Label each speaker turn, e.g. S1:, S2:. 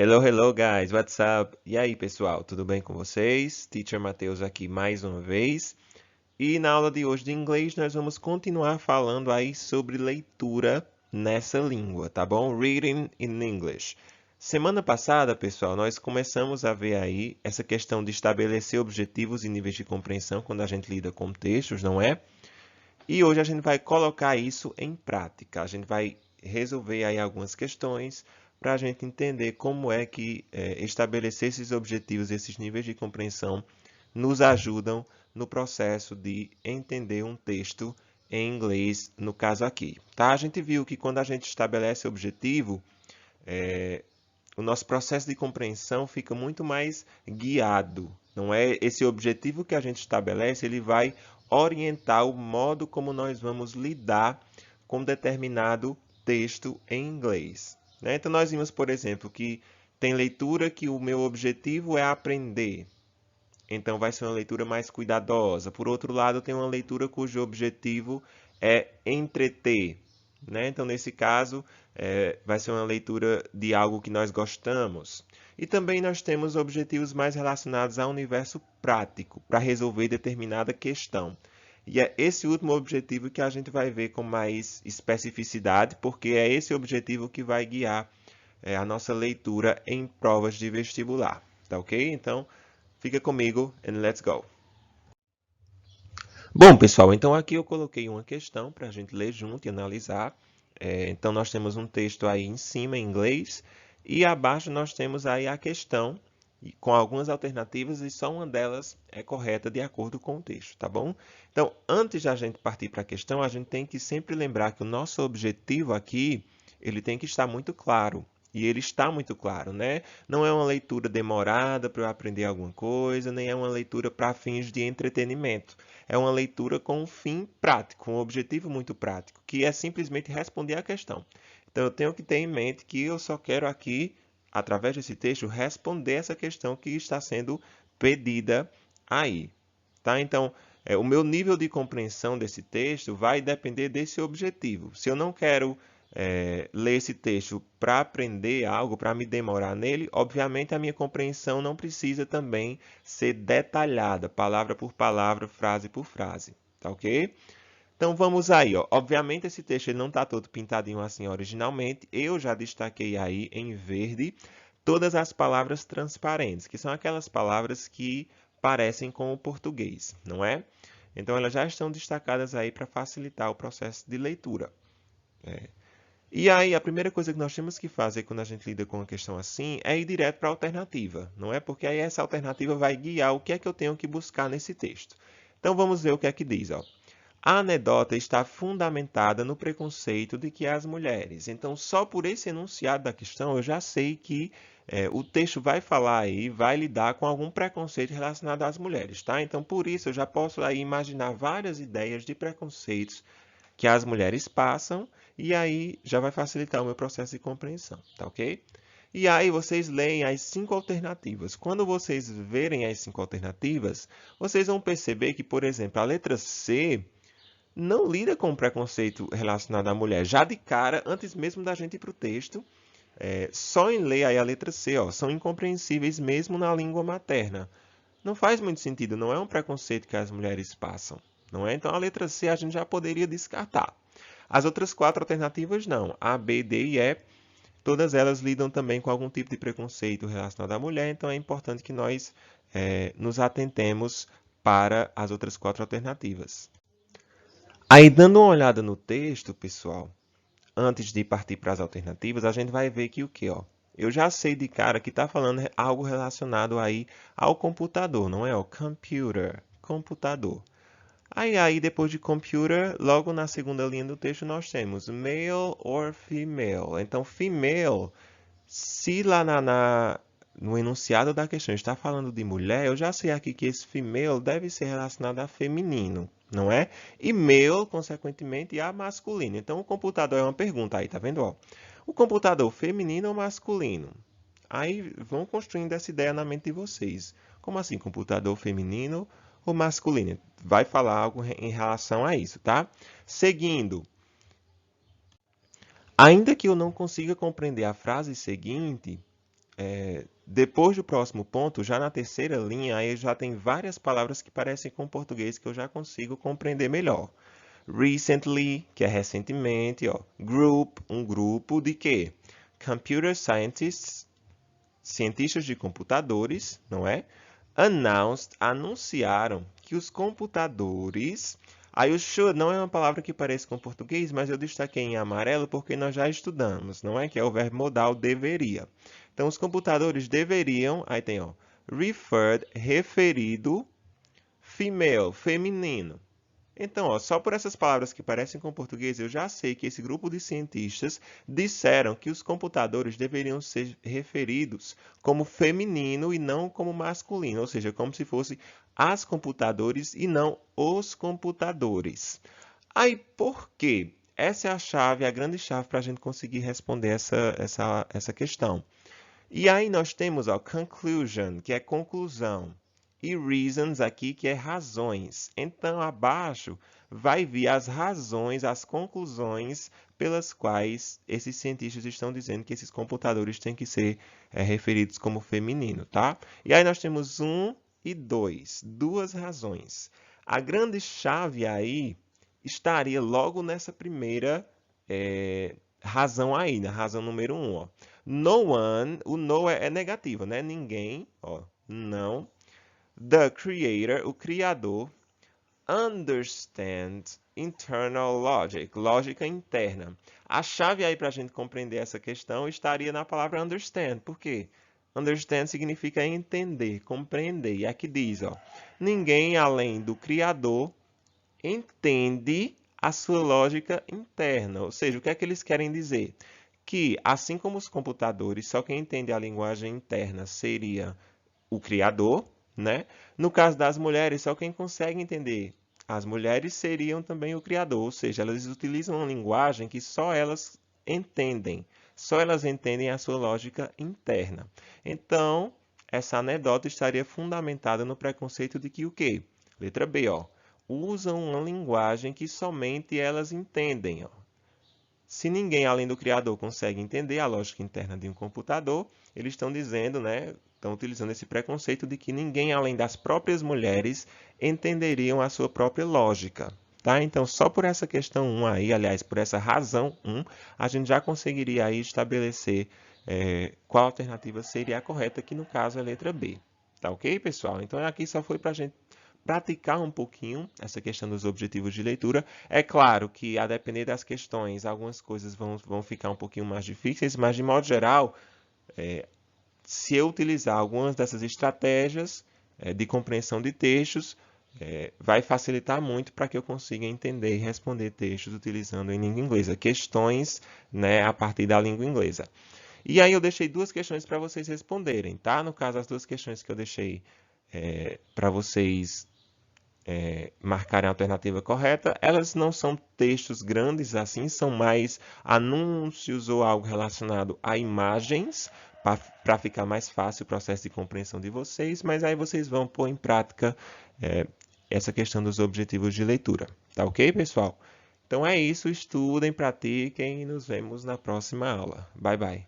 S1: Hello, hello, guys. What's up? E aí, pessoal, tudo bem com vocês? Teacher Matheus aqui mais uma vez. E na aula de hoje de inglês, nós vamos continuar falando aí sobre leitura nessa língua, tá bom? Reading in English. Semana passada, pessoal, nós começamos a ver aí essa questão de estabelecer objetivos e níveis de compreensão quando a gente lida com textos, não é? E hoje a gente vai colocar isso em prática. A gente vai resolver aí algumas questões para a gente entender como é que estabelecer esses objetivos, esses níveis de compreensão, nos ajudam no processo de entender um texto em inglês, no caso aqui. Tá? A gente viu que quando a gente estabelece objetivo, o nosso processo de compreensão fica muito mais guiado. Não é esse objetivo que a gente estabelece, ele vai orientar o modo como nós vamos lidar com determinado texto em inglês. Né? Então, nós vimos, por exemplo, que tem leitura que o meu objetivo é aprender. Então, vai ser uma leitura mais cuidadosa. Por outro lado, tem uma leitura cujo objetivo é entreter. Né? Então, nesse caso, vai ser uma leitura de algo que nós gostamos. E também nós temos objetivos mais relacionados ao universo prático, para resolver determinada questão. E é esse último objetivo que a gente vai ver com mais especificidade, porque é esse objetivo que vai guiar a nossa leitura em provas de vestibular. Tá ok? Então, fica comigo and let's go! Bom, pessoal, então aqui eu coloquei uma questão para a gente ler junto e analisar. Então, nós temos um texto aí em cima, em inglês, e abaixo nós temos aí a questão com algumas alternativas e só uma delas é correta de acordo com o texto, tá bom? Então, antes de a gente partir para a questão, a gente tem que sempre lembrar que o nosso objetivo aqui, ele tem que estar muito claro. E ele está muito claro, né? Não é uma leitura demorada para eu aprender alguma coisa, nem é uma leitura para fins de entretenimento. É uma leitura com um fim prático, um objetivo muito prático, que é simplesmente responder à questão. Então, eu tenho que ter em mente que eu só quero aqui, através desse texto, responder essa questão que está sendo pedida aí. Tá? Então, o meu nível de compreensão desse texto vai depender desse objetivo. Se eu não quero ler esse texto para aprender algo, para me demorar nele, obviamente a minha compreensão não precisa também ser detalhada, palavra por palavra, frase por frase. Tá ok? Então vamos aí, ó. Obviamente esse texto ele não está todo pintadinho assim originalmente. Eu já destaquei aí em verde todas as palavras transparentes, que são aquelas palavras que parecem com o português, não é? Então elas já estão destacadas aí para facilitar o processo de leitura. E aí, a primeira coisa que nós temos que fazer quando a gente lida com uma questão assim é ir direto para a alternativa, não é? Porque aí essa alternativa vai guiar o que é que eu tenho que buscar nesse texto. Então vamos ver o que é que diz, ó. A anedota está fundamentada no preconceito de que as mulheres. Então, só por esse enunciado da questão, eu já sei que o texto vai falar aí, vai lidar com algum preconceito relacionado às mulheres, tá? Então, por isso, eu já posso aí imaginar várias ideias de preconceitos que as mulheres passam, e aí já vai facilitar o meu processo de compreensão, tá ok? E aí vocês leem as 5 alternativas. Quando vocês verem as 5 alternativas, vocês vão perceber que, por exemplo, a letra C não lida com preconceito relacionado à mulher. Já de cara, antes mesmo da gente ir para o texto, só em ler aí a letra C, ó, são incompreensíveis mesmo na língua materna. Não faz muito sentido, não é um preconceito que as mulheres passam, não é? Então a letra C a gente já poderia descartar. As outras 4 alternativas não. A, B, D e E, todas elas lidam também com algum tipo de preconceito relacionado à mulher, então é importante que nós nos atentemos para as outras 4 alternativas. Aí, dando uma olhada no texto, pessoal, antes de partir para as alternativas, a gente vai ver que o que, ó? Eu já sei de cara que está falando algo relacionado aí ao computador, não é? O computer, computador. Aí, depois de computer, logo na segunda linha do texto nós temos male or female. Então, female, se lá no enunciado da questão está falando de mulher, eu já sei aqui que esse female deve ser relacionado a feminino, não é? E male, consequentemente, a masculino. Então, o computador é uma pergunta aí, tá vendo? Ó? O computador feminino ou masculino? Aí vão construindo essa ideia na mente de vocês. Como assim, computador feminino ou masculino? Vai falar algo em relação a isso, tá? Seguindo. Ainda que eu não consiga compreender a frase seguinte, depois do próximo ponto, já na terceira linha, aí já tem várias palavras que parecem com o português que eu já consigo compreender melhor. Recently, que é recentemente, ó. Group, um grupo de quê? Computer scientists, cientistas de computadores, não é? Announced, anunciaram que os computadores... Aí o should não é uma palavra que parece com português, mas eu destaquei em amarelo porque nós já estudamos, não é? Que é o verbo modal deveria. Então, os computadores deveriam... Aí tem, ó. Referred, referido. Female, feminino. Então, ó, só por essas palavras que parecem com português, eu já sei que esse grupo de cientistas disseram que os computadores deveriam ser referidos como feminino e não como masculino, ou seja, como se fosse as computadores e não os computadores. Aí, por quê? Essa é a chave, a grande chave para a gente conseguir responder essa questão. E aí nós temos, ó, conclusion, que é conclusão, e reasons aqui, que é razões. Então, abaixo vai vir as razões, as conclusões pelas quais esses cientistas estão dizendo que esses computadores têm que ser referidos como feminino, tá? E aí nós temos 1 e 2, duas razões. A grande chave aí estaria logo nessa primeira razão aí, na razão número 1, ó. No one, o no é negativo, né? Ninguém, ó, não. The creator, o criador, understand internal logic, lógica interna. A chave aí para a gente compreender essa questão estaria na palavra understand. Por quê? Understand significa entender, compreender. E aqui diz, ó, ninguém além do criador entende a sua lógica interna. Ou seja, o que é que eles querem dizer? Que, assim como os computadores, só quem entende a linguagem interna seria o criador, né? No caso das mulheres, só quem consegue entender as mulheres seriam também o criador, ou seja, elas utilizam uma linguagem que só elas entendem, só elas entendem a sua lógica interna. Então, essa anedota estaria fundamentada no preconceito de que o quê? Letra B, ó. Usam uma linguagem que somente elas entendem, ó. Se ninguém além do criador consegue entender a lógica interna de um computador, eles estão dizendo, né, estão utilizando esse preconceito de que ninguém além das próprias mulheres entenderiam a sua própria lógica. Tá? Então, só por essa questão 1 aí, aliás, por essa razão 1, a gente já conseguiria aí estabelecer qual alternativa seria a correta, que no caso é a letra B. Tá ok, pessoal? Então, aqui só foi para a gente praticar um pouquinho essa questão dos objetivos de leitura. É claro que, a depender das questões, algumas coisas vão ficar um pouquinho mais difíceis, mas, de modo geral, se eu utilizar algumas dessas estratégias de compreensão de textos, vai facilitar muito para que eu consiga entender e responder textos utilizando em língua inglesa, questões, né, a partir da língua inglesa. E aí eu deixei duas questões para vocês responderem, tá? No caso, as duas questões que eu deixei para vocês marcarem a alternativa correta, elas não são textos grandes assim, são mais anúncios ou algo relacionado a imagens, para ficar mais fácil o processo de compreensão de vocês, mas aí vocês vão pôr em prática essa questão dos objetivos de leitura. Tá ok, pessoal? Então é isso, estudem, pratiquem e nos vemos na próxima aula. Bye, bye.